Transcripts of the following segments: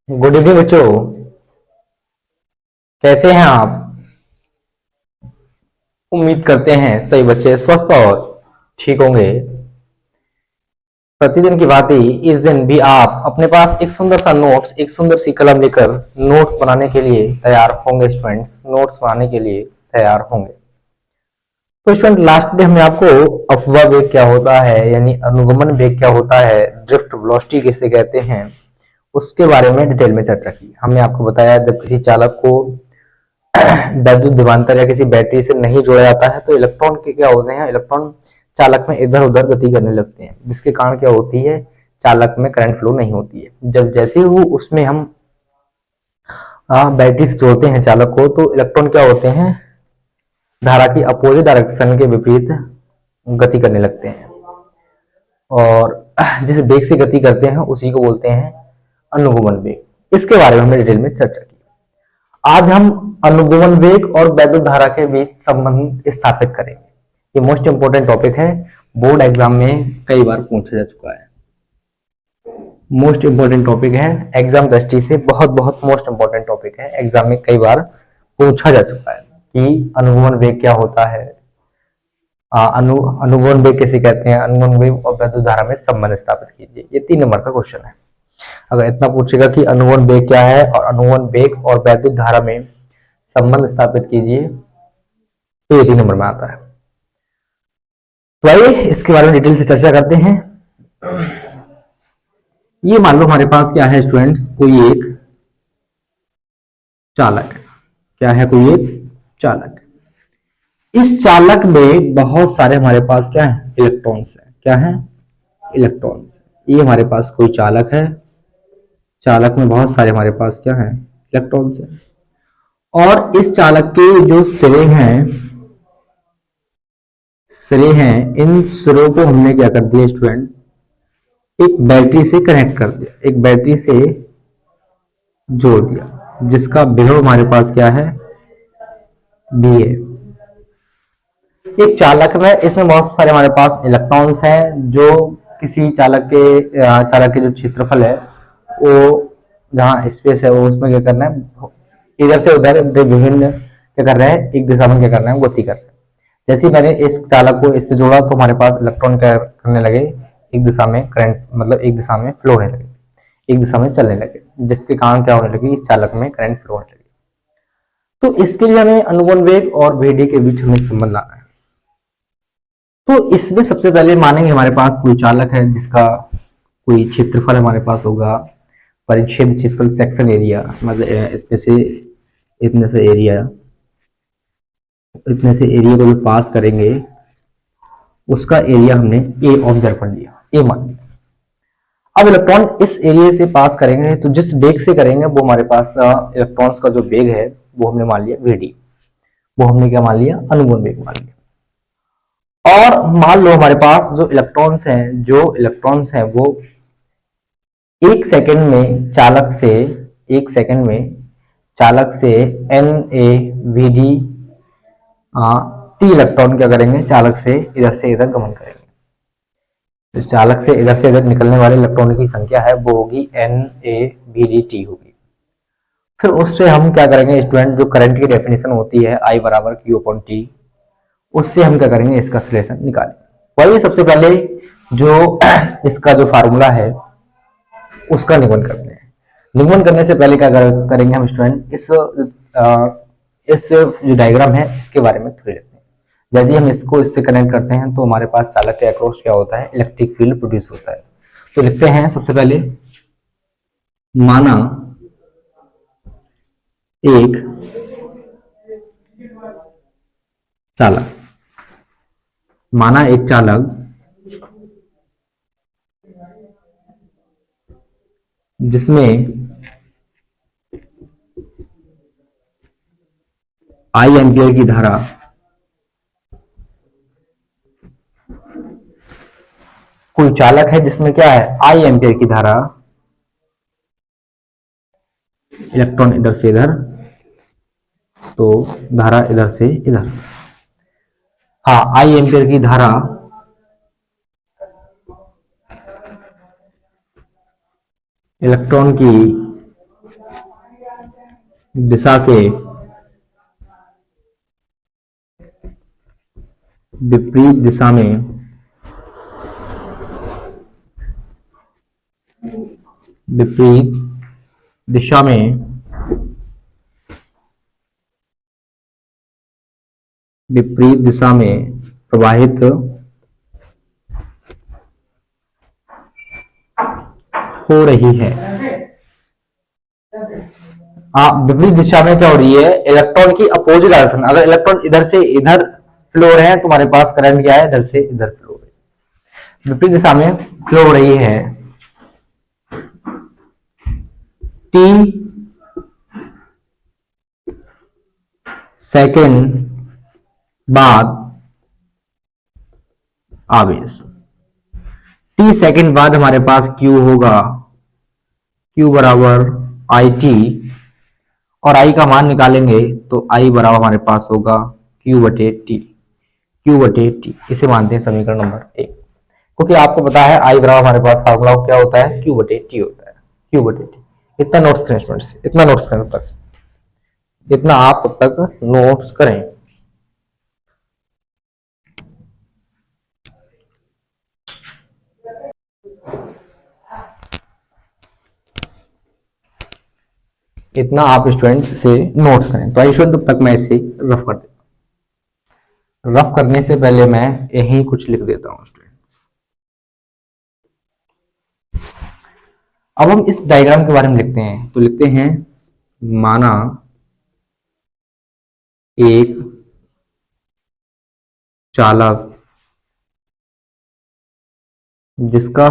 Good evening बच्चों। कैसे हैं आप? उम्मीद करते हैं सभी बच्चे स्वस्थ और ठीक होंगे। प्रतिदिन की भांति इस दिन भी आप अपने पास एक सुंदर सा नोट्स, एक सुंदर सी कलम लेकर नोट्स बनाने के लिए तैयार होंगे। स्टूडेंट्स नोट्स बनाने के लिए तैयार होंगे। तो स्टूडेंट, लास्ट डे हमने आपको अफवाह वेग क्या होता है, यानी अनुगमन वेग क्या होता है, ड्रिफ्ट वेलोसिटी किसे कहते हैं, उसके बारे में डिटेल में चर्चा की। हमने आपको बताया जब किसी चालक को वैद्युत विभवांतर या किसी बैटरी से नहीं जोड़ा जाता है तो इलेक्ट्रॉन के क्या होते हैं, इलेक्ट्रॉन चालक में इधर उधर गति करने लगते हैं, जिसके कारण क्या होती है, चालक में करंट फ्लो नहीं होती है। जब जैसे ही उसमें हम बैटरी से जोड़ते हैं चालक को, तो इलेक्ट्रॉन क्या होते हैं, धारा की अपोजिट डायरेक्शन के विपरीत गति करने लगते हैं और जिस वेग से गति करते हैं उसी को बोलते हैं अनुगमन वेग। इसके बारे में हमने डिटेल में चर्चा की। आज हम अनुगमन वेग और वैद्युत धारा के बीच संबंध स्थापित करेंगे। ये मोस्ट इंपोर्टेंट टॉपिक है, बोर्ड एग्जाम में कई बार पूछा जा चुका है। मोस्ट इंपोर्टेंट टॉपिक है, एग्जाम दृष्टि से बहुत बहुत मोस्ट इंपोर्टेंट टॉपिक है। एग्जाम में कई बार पूछा जा चुका है कि अनुगमन वेग क्या होता है, अनुगमन वेग किसे कहते हैं, अनुगमन वेग और वैद्युत धारा में संबंध स्थापित कीजिए। ये 3 नंबर का क्वेश्चन है। अगर इतना पूछेगा कि अनुगमन वेग क्या है और अनुगमन वेग और वैद्युत धारा में संबंध स्थापित कीजिए, तो ये 3 नंबर में आता है। तो आइए इसके बारे में डिटेल से चर्चा करते हैं। ये मान लो हमारे पास क्या है स्टूडेंट्स, कोई एक चालक है। क्या है? कोई एक चालक। इस चालक में बहुत सारे हमारे पास क्या है, इलेक्ट्रॉन्स है। क्या है? इलेक्ट्रॉन्स। ये हमारे पास कोई चालक है, चालक में बहुत सारे हमारे पास क्या है, इलेक्ट्रॉन्स है। और इस चालक के जो सिरे हैं, इन सिरों को हमने क्या कर दिया स्टूडेंट, एक बैटरी से कनेक्ट कर दिया, एक बैटरी से जोड़ दिया, जिसका विभव हमारे पास क्या है, बी है। एक चालक में इसमें बहुत सारे हमारे पास इलेक्ट्रॉन्स हैं, जो किसी चालक के जो क्षेत्रफल है, वो जहाँ स्पेस है वो उसमें क्या करना है, इधर से उधर विभिन्न क्या कर रहे हैं, एक दिशा में क्या करना है, गति कर रहे हैं। जैसे ही मैंने इस चालक को इससे जोड़ा तो हमारे पास इलेक्ट्रॉन क्या करने लगे, एक दिशा में करंट, मतलब एक दिशा में फ्लो होने लगे, एक दिशा में चलने लगे, जिसके कारण क्या होने लगी, इस चालक में करंट फ्लो होने लगी। तो इसके लिए हमें अनुगमन वेग और वेडी के बीच हमें संबंध लाना है। तो इसमें सबसे पहले मानेंगे हमारे पास कोई चालक है जिसका कोई क्षेत्रफल हमारे पास होगा, परिच्छेद क्षेत्रफल, सेक्शन एरिया, मतलब इतने से एरिया को जो पास करेंगे उसका एरिया हमने ए ऑब्जर्व कर लिया, ए मान लिया। अब इलेक्ट्रॉन इस एरिया से पास करेंगे तो जिस वेग से करेंगे वो हमारे पास इलेक्ट्रॉन्स का जो वेग है वो हमने मान लिया वीडी, वो हमने क्या मान लिया, अनुगमन वेग मान लिया। और मान लो हमारे पास जो इलेक्ट्रॉन्स हैं वो एक सेकंड में चालक से N A V D T electron क्या करेंगे, चालक से इधर गमन करेंगे। तो चालक से इधर निकलने वाले इलेक्ट्रॉन की संख्या है वो होगी N A V D T होगी। फिर उससे हम क्या करेंगे स्टूडेंट, जो करंट की डेफिनेशन होती है आई बराबर क्यू अपॉन टी, उससे हम क्या करेंगे, इसका सलेशन निकालेंगे। वही सबसे पहले जो इसका जो फार्मूला है उसका निगमन करते हैं। निगमन करने से पहले क्या करेंगे हम स्टूडेंट, इस जो डायग्राम है इसके बारे में थोड़ी लेते हैं। जैसे ही हम इसको इससे कनेक्ट करते हैं तो हमारे पास चालक के अक्रॉस क्या होता है, इलेक्ट्रिक फील्ड प्रोड्यूस होता है। तो लिखते हैं सबसे पहले, माना एक चालक, माना एक चालक जिसमें आई एम्पियर की धारा कोई चालक है जिसमें क्या है, आई एम्पियर की धारा, इलेक्ट्रॉन इधर से इधर, तो धारा इधर से इधर, हाँ आई एम्पियर की धारा इलेक्ट्रॉन की दिशा के विपरीत दिशा में विपरीत दिशा में विपरीत दिशा में प्रवाहित हो रही है। विपरीत दिशा में क्या हो रही है? इलेक्ट्रॉन की अपोजिट डायरेक्शन। अगर इलेक्ट्रॉन इधर से इधर फ्लो हो रहे हैं, तुम्हारे पास करंट क्या है? इधर से इधर फ्लो हो रही है। विपरीत दिशा में फ्लो हो रही है टी सेकेंड बाद आवेश। टी सेकेंड बाद हमारे पास Q होगा, Q बराबर आई टी, और I का मान निकालेंगे तो I बराबर हमारे पास होगा Q बटे टी, Q बटे टी। इसे मानते हैं समीकरण नंबर 1, क्योंकि आपको पता है I बराबर हमारे पास फार्मूला क्या होता है? Q बटे टी होता है, Q बटे टी। इतना नोट्स करें स्टूडेंट्स, इतना नोट्स करें तब तक, इतना आप तब तक नोट्स करें। इतना आप स्टूडेंट्स से नोट्स करें। तो आई स्टूडेंट तब तक मैं इसे रफ कर देता हूं। रफ करने से पहले मैं यही कुछ लिख देता हूं स्टूडेंट। अब हम इस डायग्राम के बारे में लिखते हैं, तो लिखते हैं माना एक चालक जिसका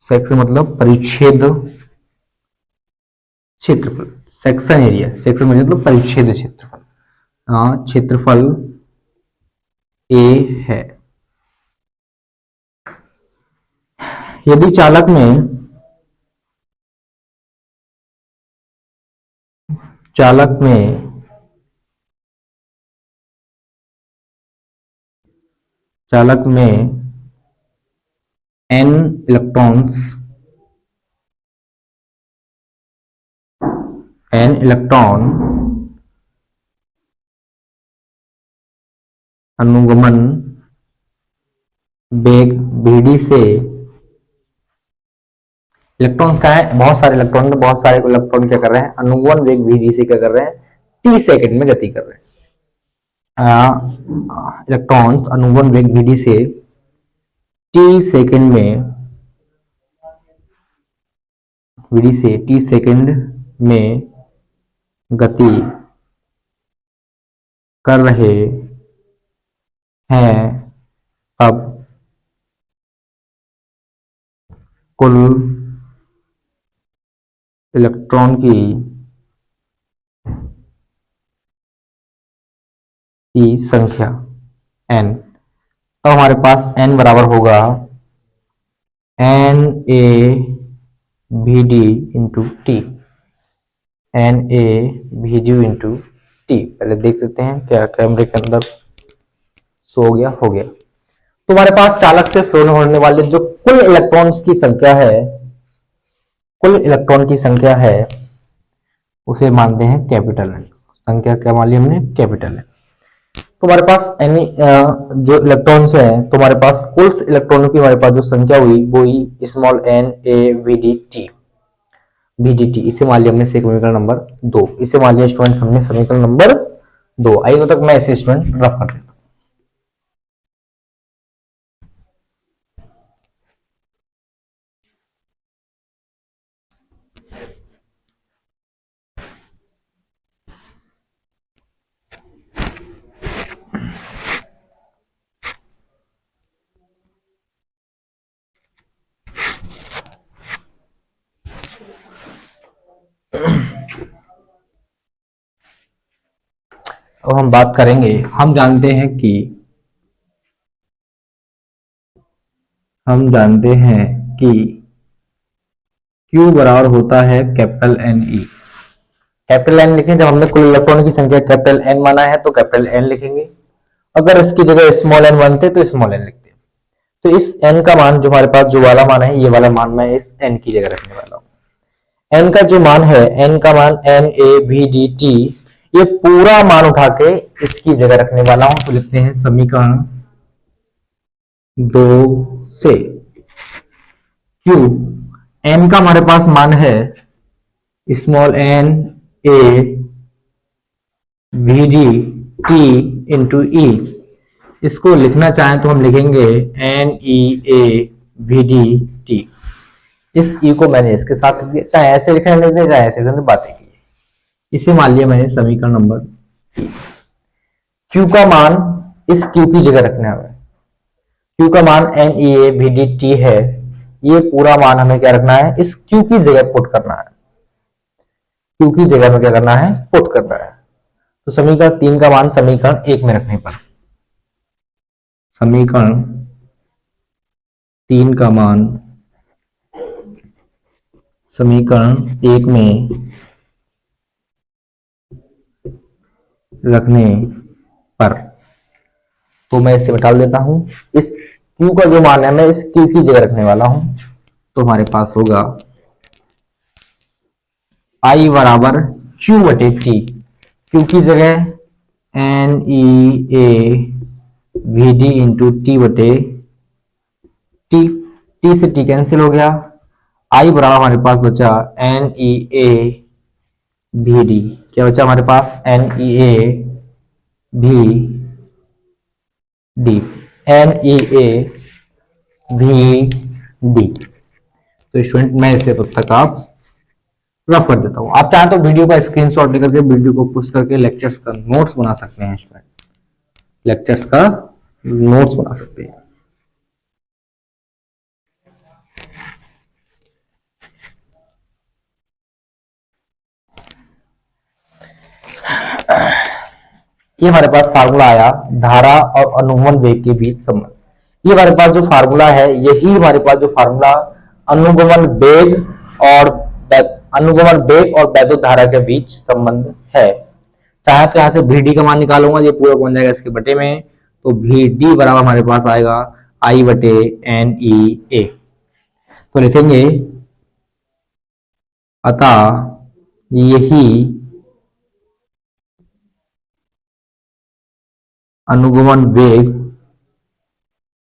सेक्शन मतलब परिच्छेद क्षेत्रफल, सेक्शन एरिया, सेक्शन मतलब परिच्छेद क्षेत्रफल, क्षेत्रफल ए है। यदि चालक में n इलेक्ट्रॉन अनुगमन वेग vd से, इलेक्ट्रॉन्स का है बहुत सारे इलेक्ट्रॉन क्या कर रहे हैं? अनुगमन वेग vd से क्या कर रहे हैं? t सेकंड में गति कर रहे हैं। इलेक्ट्रॉन्स अनुगमन वेग vd से t सेकंड में गति कर रहे हैं, अब कुल इलेक्ट्रॉन की संख्या n। तो हमारे पास n बराबर होगा NaVd into T, NaVd into T. पहले देख लेते हैं क्या कैमरे के अंदर सो गया, हो गया। तो हमारे पास चालक से फ्लो होने वाले जो कुल इलेक्ट्रॉन्स की संख्या है, उसे मानते हैं कैपिटल एन। संख्या क्या मान ली हमने? Capital N. तो हमारे पास जो इलेक्ट्रॉन्स हैं, तो हमारे पास कुल इलेक्ट्रॉनों की हमारे पास जो संख्या हुई वो ही स्मॉल NaVdT, इसे मान लिया हमने समीकरण नंबर 2। इसे मान लिया स्टूडेंट हमने समीकरण नंबर 2। आइए तक मैं इसे स्टूडेंट रफ कर देता हूं। अब हम बात करेंगे, हम जानते हैं कि Q बराबर होता है कैपिटल NE। कैपिटल N लिखें, जब हमने कुल इलेक्ट्रॉन की संख्या कैपिटल N माना है तो कैपिटल N लिखेंगे। अगर इसकी जगह स्मॉल n बनते तो स्मॉल n लिखते। तो इस n का मान जो हमारे पास जो वाला मान है, ये वाला मान मैं इस n की जगह रखने वाला हूं। एन का जो मान है, एन का मान NaVdT, ये पूरा मान उठा के इसकी जगह रखने वाला हूं। तो लिखते हैं समीकरण 2 से Q, एन का हमारे पास मान है small N A V D T into E. इसको लिखना चाहें तो हम लिखेंगे NeAVdT। इस ई को मैंने इसके साथ लिख दिया, चाहे ऐसे लिखने लिख दिया, चाहे ऐसे लिखने, बातें की। इसे मान लिया मैंने समीकरण नंबर 3। क्यू का मान इस क्यू की जगह रखना है। क्यू का मान NeAVdT है, ये पूरा मान हमें क्या रखना है, इस क्यू की जगह पुट करना है। क्यू की जगह में क्या करना है, पुट करना है। तो समीकरण 3 का मान समीकरण 1 में रखने पर, समीकरण 3 का मान समीकरण 1 में रखने पर, तो मैं इसे बता देता हूं। इस Q का जो मान है मैं इस Q की जगह रखने वाला हूं। तो हमारे पास होगा I बराबर Q बटे T। Q की जगह NeAVd इंटू टी बटे टी। टी से टी कैंसिल हो गया। I बराबर हमारे पास बचा NeAVd। क्या बचा हमारे पास, NeAVd। तो स्टूडेंट मैं इसे तब तक आप रफ कर देता हूं। आप चाहें तो वीडियो का स्क्रीनशॉट लेकर के वीडियो को पुश करके लेक्चर्स का नोट्स बना सकते हैं। स्टूडेंट लेक्चर्स का नोट्स बना सकते हैं। ये हमारे पास फार्मूला आया धारा और अनुगमन वेग के बीच संबंध। ये हमारे पास जो फार्मूला है, यही हमारे पास जो फार्मूला अनुगमन वेग और वैद्युत धारा के बीच संबंध है। चाहे तो यहां से Vd का मान निकालूंगा, ये पूरा बन जाएगा इसके बटे में। तो Vd बराबर हमारे पास आएगा I बटे NeA। तो लिखेंगे अतः यही अनुगमन वेग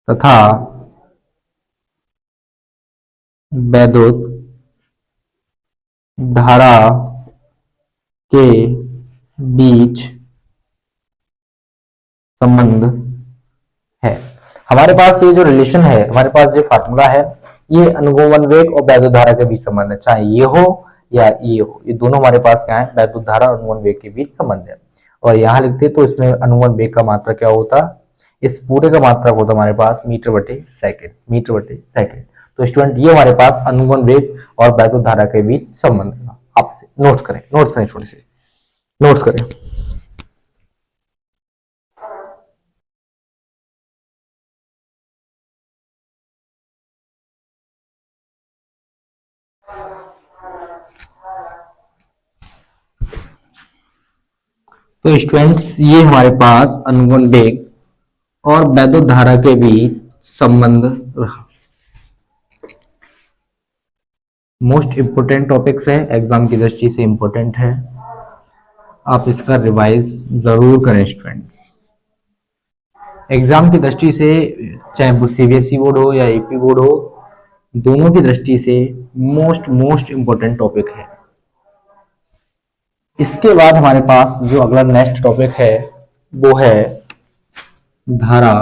तथा वैद्युत धारा के बीच संबंध है। हमारे पास ये जो रिलेशन है, हमारे पास ये फार्मूला है, ये अनुगमन वेग और वैद्युत धारा के बीच संबंध है। चाहे ये हो या ये हो, ये दोनों हमारे पास क्या है, वैद्युत धारा और अनुगमन वेग के बीच संबंध है। और यहां लिखते तो इसमें अनुगमन वेग का मात्रा क्या होता, इस पूरे का मात्रा होता हमारे पास मीटर बटे सेकंड। तो स्टूडेंट ये हमारे पास अनुगमन वेग और वैद्युत धारा के बीच संबंध है। आप नोट्स करें थोड़े से नोट्स करें। तो स्टूडेंट्स ये हमारे पास अनुगमन वेग और वैद्युत धारा के बीच संबंध रहा। मोस्ट इंपोर्टेंट टॉपिक्स है, एग्जाम की दृष्टि से इंपोर्टेंट है। आप इसका रिवाइज जरूर करें स्टूडेंट्स। एग्जाम की दृष्टि से चाहे वो सीबीएसई बोर्ड हो या यूपी बोर्ड हो, दोनों की दृष्टि से मोस्ट इंपोर्टेंट टॉपिक है। इसके बाद हमारे पास जो अगला नेक्स्ट टॉपिक है वो है धारा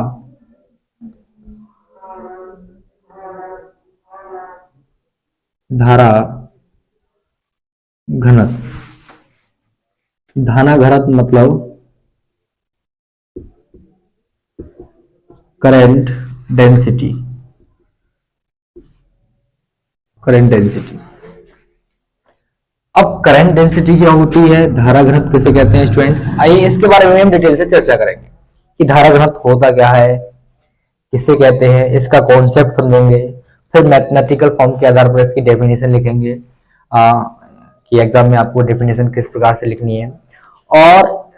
घनत्व। धारा घनत्व मतलब करंट डेंसिटी। अब करंट डेंसिटी क्या होती है, धारा घनत्व किसे कहते हैं स्टूडेंट्स, आइए इसके बारे में हम डिटेल से चर्चा करेंगे कि धारा घनत्व होता क्या है, किसे कहते हैं, इसका कॉन्सेप्ट समझेंगे। फिर मैथमेटिकल फॉर्म के आधार पर इसकी डेफिनेशन लिखेंगे कि एग्जाम में आपको डेफिनेशन किस प्रकार से लिखनी है। और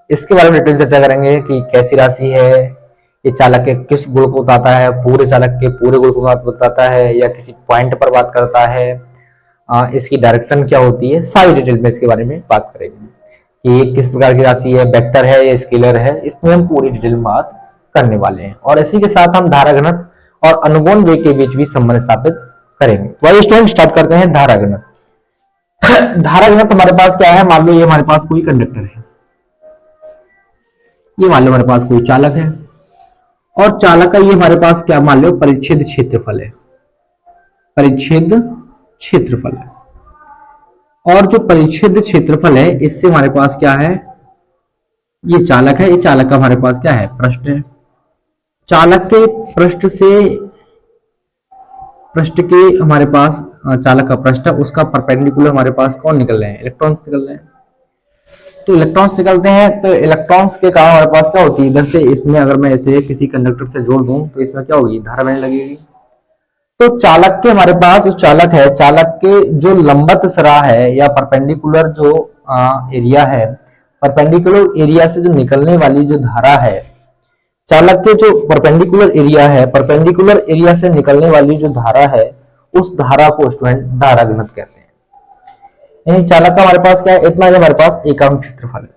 इसके बारे में डिटेल चर्चा करेंगे कि कैसी राशि है, ये चालक के किस गुण को बताता है, पूरे चालक के पूरे गुण को बताता है या किसी पॉइंट पर बात करता है, इसकी डायरेक्शन क्या होती है, सारी डिटेल में इसके बारे में बात करेंगे कि ये किस प्रकार की राशि है, वेक्टर है या स्केलर है, इसमें हम पूरी डिटेल में बात करने वाले हैं। और इसी के साथ हम धारा घनत्व और अनुगोण वेग के बीच भी संबंध स्थापित करेंगे। वही स्टूडेंट स्टार्ट करते हैं धारा घनत्व। धारा घनत्व हमारे पास क्या है, मान लो ये हमारे पास कोई कंडक्टर है, ये मान लो हमारे पास कोई चालक है, और चालक का ये हमारे पास क्या मान लो परिच्छेद क्षेत्रफल है, परिच्छेद क्षेत्रफल है। और जो परिच्छेद क्षेत्रफल है इससे हमारे पास क्या है, ये चालक है, ये चालक का हमारे पास क्या है, पृष्ठ है। चालक के पृष्ठ से, पृष्ठ के हमारे पास चालक का पृष्ठ है, उसका परपेंडिकुलर हमारे पास कौन निकल रहे हैं, इलेक्ट्रॉन्स निकल रहे हैं। तो इलेक्ट्रॉन्स निकलते हैं, तो इलेक्ट्रॉन्स के कारण हमारे पास क्या होती है, इधर से इसमें अगर मैं इसे किसी कंडक्टर से जोड़ दूं तो इसमें क्या होगी, धारा बहने लगेगी। तो चालक के हमारे पास चालक है, चालक के जो लंबवत सिरा है या परपेंडिकुलर जो एरिया है, परपेंडिकुलर एरिया से जो निकलने वाली जो धारा है, चालक के जो परपेंडिकुलर एरिया है, परपेंडिकुलर एरिया से निकलने वाली जो धारा है, उस धारा को स्टूडेंट धारा घनत्व कहते हैं। यानी चालक का हमारे पास क्या है, इतना हमारे पास एकांक क्षेत्रफल है।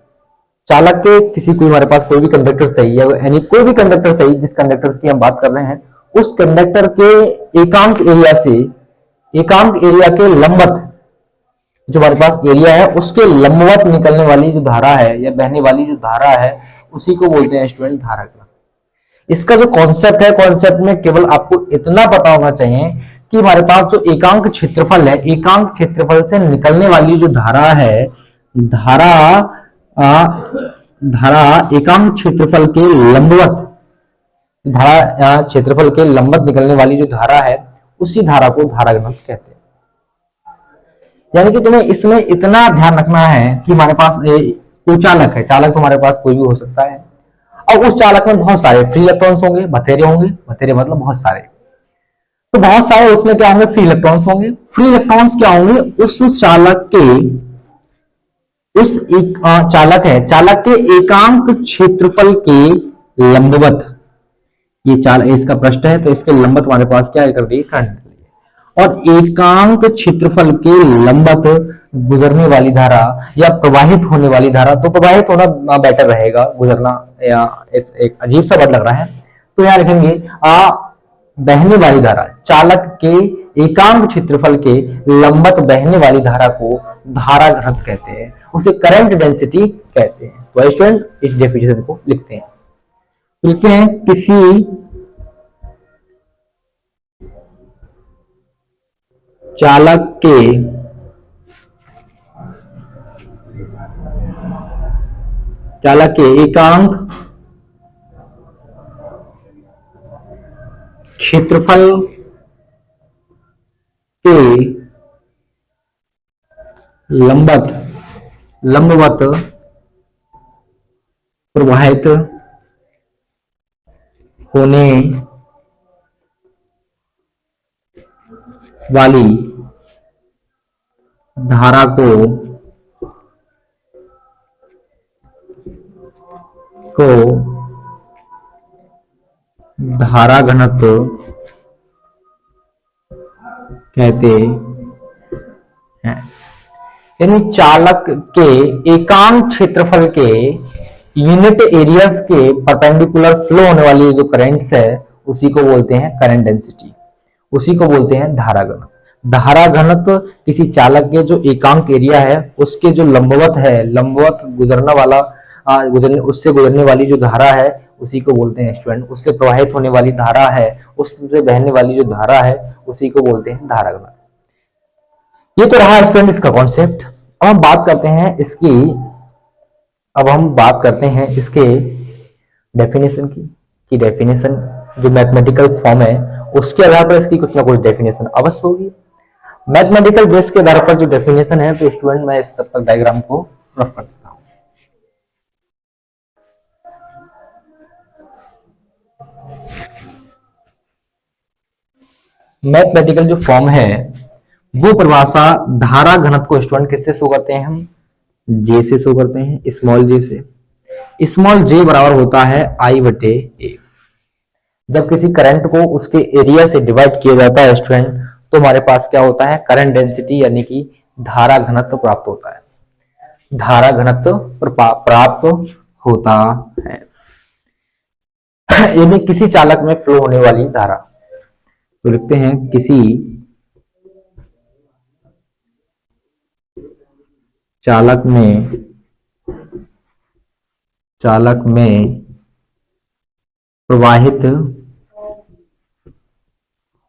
चालक के किसी कोई हमारे पास कोई भी कंडक्टर सही है, यानी कोई भी कंडक्टर सही, जिस कंडक्टर की हम बात कर रहे हैं, उस कंडक्टर के एकांक एरिया से, एकांक एरिया के लंबवत जो हमारे पास एरिया है, उसके लंबवत निकलने वाली जो धारा है या बहने वाली जो धारा है, उसी को बोलते हैं स्टूडेंट धारा घनत्व। इसका जो कॉन्सेप्ट है, कॉन्सेप्ट में केवल आपको इतना पता होना चाहिए कि हमारे पास जो एकांक क्षेत्रफल है, एकांक क्षेत्रफल से निकलने वाली जो धारा है, धारा एकांक क्षेत्रफल के लंबवत, धारा क्षेत्रफल के लंबवत निकलने वाली जो धारा है, उसी धारा को धारा घनत्व कहते हैं। यानी कि तुम्हें इसमें इतना ध्यान रखना है कि हमारे पास कोई चालक है, चालक तो हमारे पास कोई भी हो सकता है, और उस चालक में बहुत सारे फ्री इलेक्ट्रॉन्स होंगे, बथेरे होंगे, बथेरे मतलब बहुत सारे, तो बहुत सारे उसमें क्या होंगे, फ्री इलेक्ट्रॉन्स होंगे। फ्री इलेक्ट्रॉन्स क्या होंगे, उस चालक के, उस एक चालक है, चालक के एकांक क्षेत्रफल के लंबवत, ये चाल इसका पृष्ठ है, तो इसके लंबवत हमारे पास क्या कर रही है, करंट, और एकांक क्षेत्रफल के लंबवत गुजरने वाली धारा या प्रवाहित होने वाली धारा, तो प्रवाहित होना बेटर रहेगा, गुजरना या एक अजीब सा वर्ड लग रहा है, तो यहां लिखेंगे बहने वाली धारा, चालक के एकांक क्षेत्रफल के लंबवत बहने वाली धारा को धारा घनत्व कहते हैं, उसे करंट डेंसिटी कहते हैं। तो स्टूडेंट इस डेफिनेशन को लिखते हैं, लिखते हैं किसी चालक के एकांक क्षेत्रफल के लंबवत प्रवाहित होने वाली धारा को धारा घनत्व कहते हैं। यानी चालक के एकांक क्षेत्रफल के यूनिट एरियाज के परपेंडिकुलर फ्लो होने वाली जो करंट्स है, उसी को बोलते हैं करंट डेंसिटी, उसी को बोलते हैं धारा घनत्व। धारा घनत्व किसी चालक के जो एकांक एरिया है, उसके जो लंबवत है, लंबवत गुजरने वाला उससे गुजरने वाली जो धारा है, उसी को बोलते हैं स्टूडेंट, उससे प्रवाहित होने वाली धारा है, उससे बहने वाली जो धारा है, उसी को बोलते हैं धारा घनत्व। ये तो रहा स्टूडेंट इसका कॉन्सेप्ट। अब हम बात करते हैं इसके डेफिनेशन की डेफिनेशन जो मैथमेटिकल फॉर्म है, उसके आधार पर इसकी कुछ ना कुछ डेफिनेशन अवश्य होगी। मैथमेटिकल बेस के आधार पर जो डेफिनेशन है, तो स्टूडेंट मैं इस तब तक डायग्राम को रफ कर देता हूं। मैथमेटिकल जो फॉर्म है, वो परिभाषा धारा घनत्व को स्टूडेंट किससे शो करते हैं, हम जे से शो करते हैं, स्मॉल जे से। स्मॉल जे बराबर होता है I/A। जब किसी करंट को उसके एरिया से डिवाइड किया जाता है स्टूडेंट, तो हमारे पास क्या होता है, करंट डेंसिटी यानी कि धारा घनत्व प्राप्त होता है, धारा घनत्व प्राप्त होता है। यदि किसी चालक में फ्लो होने वाली धारा, तो लिखते हैं किसी चालक में प्रवाहित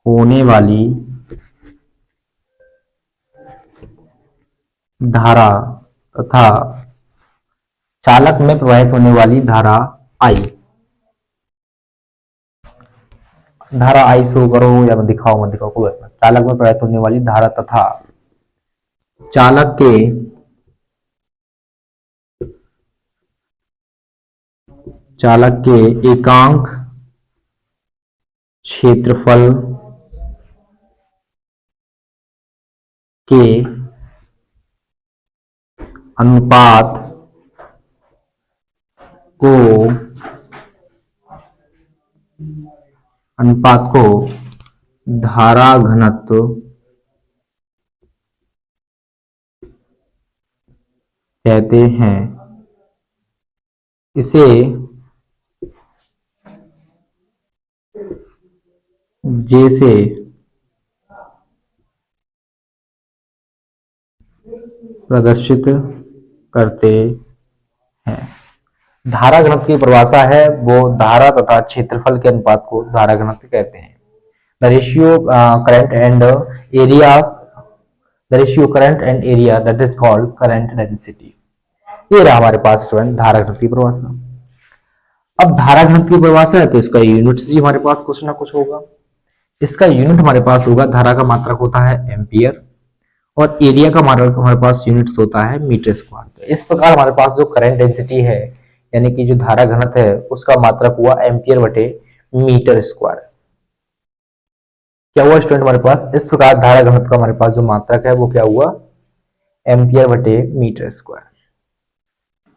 होने वाली धारा तथा चालक में प्रवाहित होने वाली धारा आई, धारा आई शो करो या मत दिखाओ कोई बात नहीं। चालक में प्रवाहित होने वाली धारा तथा चालक के एकांक क्षेत्रफल के अनुपात को धारा घनत्व कहते हैं। इसे जैसे प्रदर्शित करते हैं। धारा घनत्व की परिभाषा है वो धारा तथा क्षेत्रफल के अनुपात को धारा घनत्व कहते हैं। The ratio current and area, the ratio current and area that is called current density. ये रहा हमारे पास स्टूडेंट धारा घनत्व की परिभाषा। अब धारा घनत्व की परिभाषा है तो इसका यूनिट भी हमारे पास कुछ ना कुछ होगा। इसका यूनिट हमारे पास होगा, धारा का मात्रक होता है एम्पियर और एरिया का मात्रक हमारे पास यूनिट्स होता है मीटर स्क्वायर। तो इस प्रकार हमारे पास जो करंट डेंसिटी है यानी कि जो धारा घनत्व है उसका मात्रक हुआ एम्पियर बटे मीटर स्क्वायर। क्या हुआ स्टूडेंट हमारे पास, इस प्रकार धारा घनत्व का हमारे पास जो मात्रक है वो क्या हुआ, एम्पियर बटे मीटर स्क्वायर।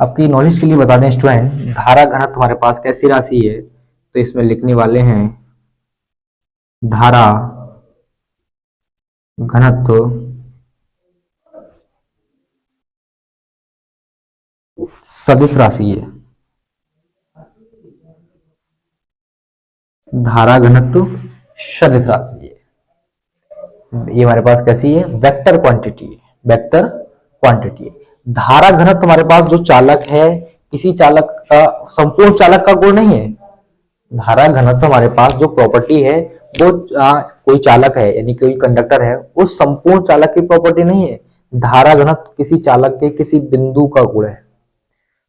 आपकी नॉलेज के लिए बता दें स्टूडेंट, धारा घनत्व हमारे पास कैसी राशि है, तो इसमें लिखने वाले हैं धारा घनत्व सदिश राशि है। धारा घनत्व सदिश राशि है, ये हमारे पास कैसी है, वेक्टर क्वांटिटी है, वेक्टर क्वांटिटी है। धारा घनत्व हमारे पास जो चालक है, किसी चालक का संपूर्ण चालक का गुण नहीं है। धारा घनत्व हमारे पास जो प्रॉपर्टी है वो कोई चालक है यानी कोई कंडक्टर है, उस संपूर्ण चालक की प्रॉपर्टी नहीं है। धारा घनत्व किसी चालक के किसी बिंदु का गुण है।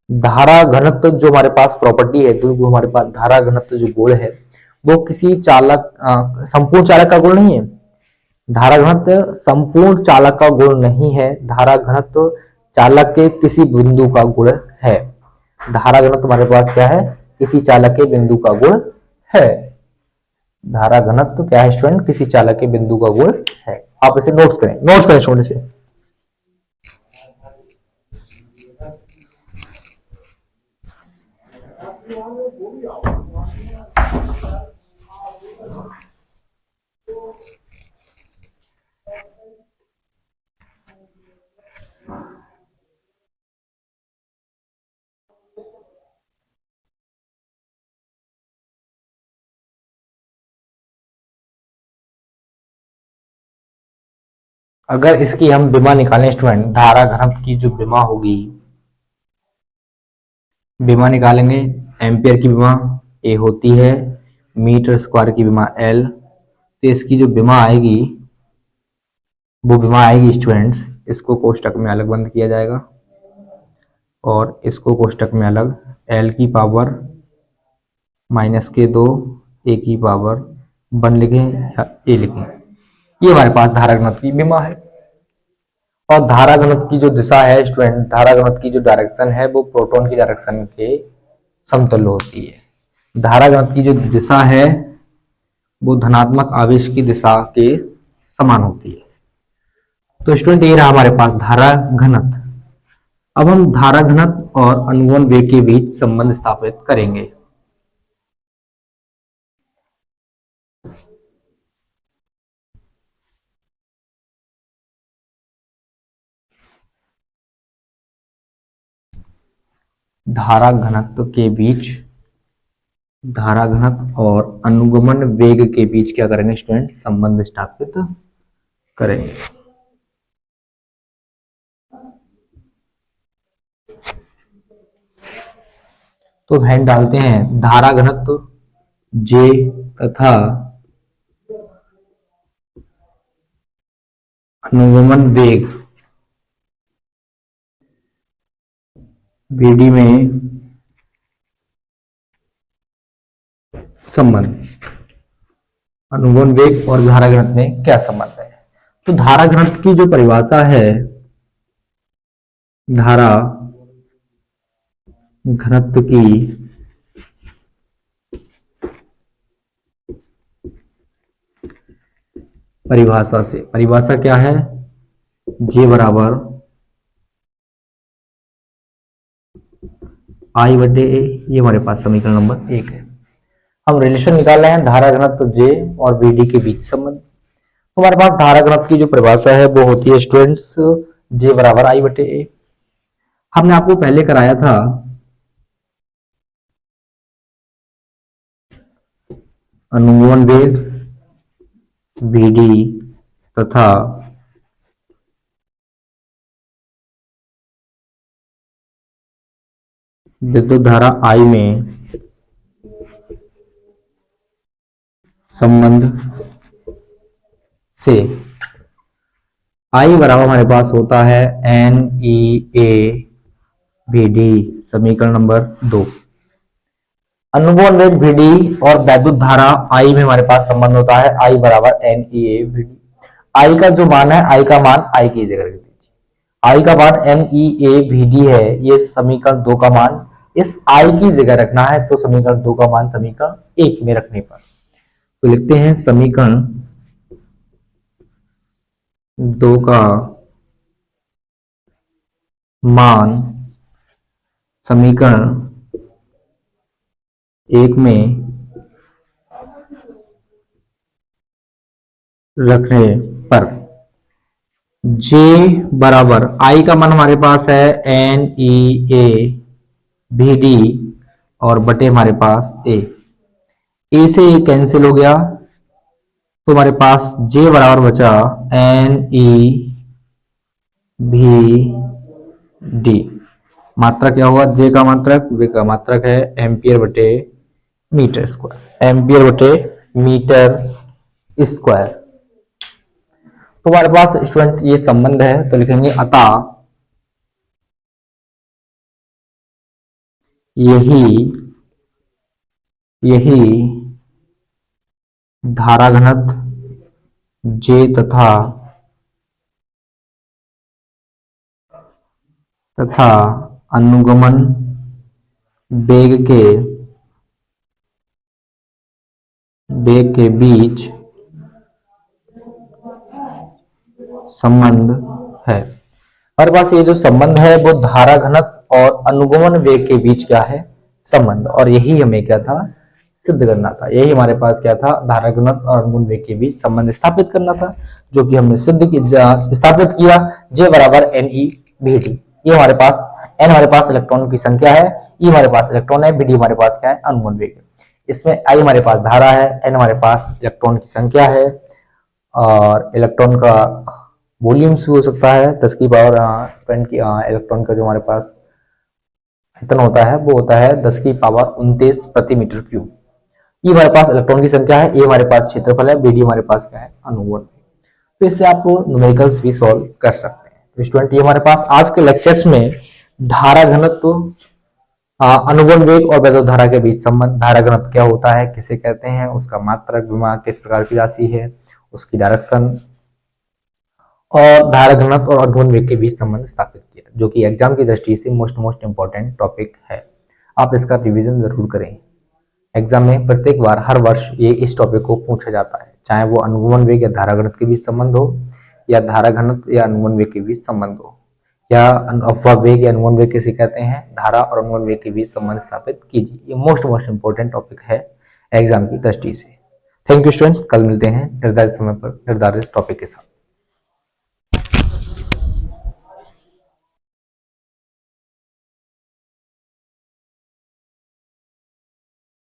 धारा घनत्व जो हमारे पास प्रॉपर्टी है, जो हमारे पास धारा घनत्व जो गुण है वो किसी चालक संपूर्ण चालक का गुण नहीं है। धारा घनत्व संपूर्ण चालक का गुण नहीं है, धारा घनत्व चालक के किसी बिंदु का गुण है। धारा घनत्व हमारे पास क्या है, किसी चालक के बिंदु का गुण है। धारा घनत्व क्या है स्टूडेंट, किसी चालक के बिंदु का गुण है। आप इसे नोट्स करें स्टूडेंट से। अगर इसकी हम विमा निकालें स्टूडेंट, धारा घनत्व की जो विमा होगी, विमा निकालेंगे, एम्पियर की विमा ए होती है, मीटर स्क्वायर की विमा एल। तो इसकी जो विमा आएगी वो विमा आएगी स्टूडेंट्स, इसको कोष्टक में अलग बंद किया जाएगा और इसको कोष्टक में अलग, एल की पावर माइनस के 2 ए की पावर 1 लिखें या ए लिखें। ये हमारे पास धारा घनत्व की विमा है। और धारा घनत्व की जो दिशा है स्टूडेंट, धारा घनत्व की जो डायरेक्शन है वो प्रोटॉन की डायरेक्शन के समतुल्य होती है। धारा घनत्व की जो दिशा है वो धनात्मक आवेश की दिशा के समान होती है। तो स्टूडेंट ये रहा हमारे पास धारा घनत्व। अब हम धारा घनत्व और अनुगमन वेग के बीच संबंध स्थापित करेंगे। धारा घनत्व के बीच, धारा घनत्व और अनुगमन वेग के बीच क्या करेंगे स्टूडेंट, संबंध स्थापित करेंगे। तो हैंड डालते हैं, धारा घनत्व J तथा अनुगमन वेग BD में संबंध, अनुगमन वेग और धारा घनत्व में क्या संबंध है। तो धारा घनत्व की जो परिभाषा है, धारा घनत्व की परिभाषा से, परिभाषा क्या है, J बराबर I बटे A, ये हमारे पास समीकरण नंबर 1 है। हम रिलेशन निकाल रहे हैं धारा घनत्व J और BD के बीच संबंध। तो हमारे पास धारा घनत्व की जो परिभाषा है वो होती है स्टूडेंट्स J बराबर I बटे A। हमने आपको पहले कराया था अनुगमन वेग BD तथा विद्युत धारा I में संबंध से I बराबर हमारे पास होता है NEA BD, समीकरण नंबर 2। अनुगमन वेग BD और वैद्युत धारा I में हमारे पास संबंध होता है I बराबर NEA BD। I का जो मान है, I का मान I की जगह रख दीजिए, I का मान NEA BD है, ये समीकरण 2 का मान इस I की जगह रखना है, तो समीकरण 2 का मान समीकरण 1 में रखने पर तो लिखते हैं समीकरण 2 का मान समीकरण 1 में रखने पर J बराबर I का मान हमारे पास है NEA BD और बटे हमारे पास A से A कैंसिल हो गया, तो हमारे पास J बराबर बचा NEBD। मात्रक क्या हुआ, J का मात्रक, V का मात्रक है एम्पियर बटे मीटर स्क्वायर, एम्पियर बटे मीटर स्क्वायर। तो हमारे पास स्टूडेंट ये संबंध है, तो लिखेंगे अतः यही धारा घनत्व J तथा अनुगमन वेग के बीच संबंध है। हमारे पास ये जो संबंध है वो धारा घनत्व और अनुगमन वेग के बीच क्या है, संबंध, और यही हमें क्या था, सिद्ध करना था। यही हमारे पास क्या था, धारा घनत्व और अनुगमन वेग के बीच संबंध स्थापित करना था, जो कि हमने स्थापित किया। J बराबर NEBD, ये हमारे पास N हमारे पास इलेक्ट्रॉनों की संख्या है, E हमारे पास इलेक्ट्रॉन है, BD हमारे पास क्या है, अनुगमन वेग है। इसमें I हमारे पास धारा है, N हमारे पास इलेक्ट्रॉन की संख्या है, और इलेक्ट्रॉन का वॉल्यूम्स भी हो सकता है 10 की पावर 20 की, इलेक्ट्रॉन का जो हमारे पास आयतन होता है वो होता है 10 की पावर 29 प्रति मीटर क्यूब। ये हमारे पास इलेक्ट्रॉन की संख्या है, ये हमारे पास क्षेत्रफल है, BD हमारे पास क्या है, अनुगमन। तो इससे आप न्यूमेरिकल्स भी सॉल्व कर सकते हैं। तो स्टूडेंट ये हमारे पास आज के लेक्चर्स में धारा घनत्व, अनुगमन वेग और वैद्युत धारा के बीच संबंध, धारा घनत्व क्या होता है, किसे कहते हैं, उसका मात्रक, विमा किस प्रकार की राशि है, उसकी डायरेक्शन, और धारा घनत्व और अनुगमन वेग के बीच संबंध स्थापित किया, जो कि एग्जाम की दृष्टि से मोस्ट इंपॉर्टेंट टॉपिक है। आप इसका रिवीजन जरूर करें। एग्जाम में प्रत्येक बार हर वर्ष ये इस टॉपिक को पूछा जाता है, चाहे वो अनुगमन वेग या धारा घनत्व के बीच संबंध हो, या धारा घनत्व या अनुगमन वेग के बीच संबंध हो, या अपवाह वेग या अनुगमन वेग किसे कहते हैं, धारा और अनुगमन वेग के बीच संबंध स्थापित कीजिए। ये मोस्ट इंपॉर्टेंट टॉपिक है एग्जाम की दृष्टि से। थैंक यू स्टूडेंट, कल मिलते हैं निर्धारित समय पर निर्धारित टॉपिक के साथ।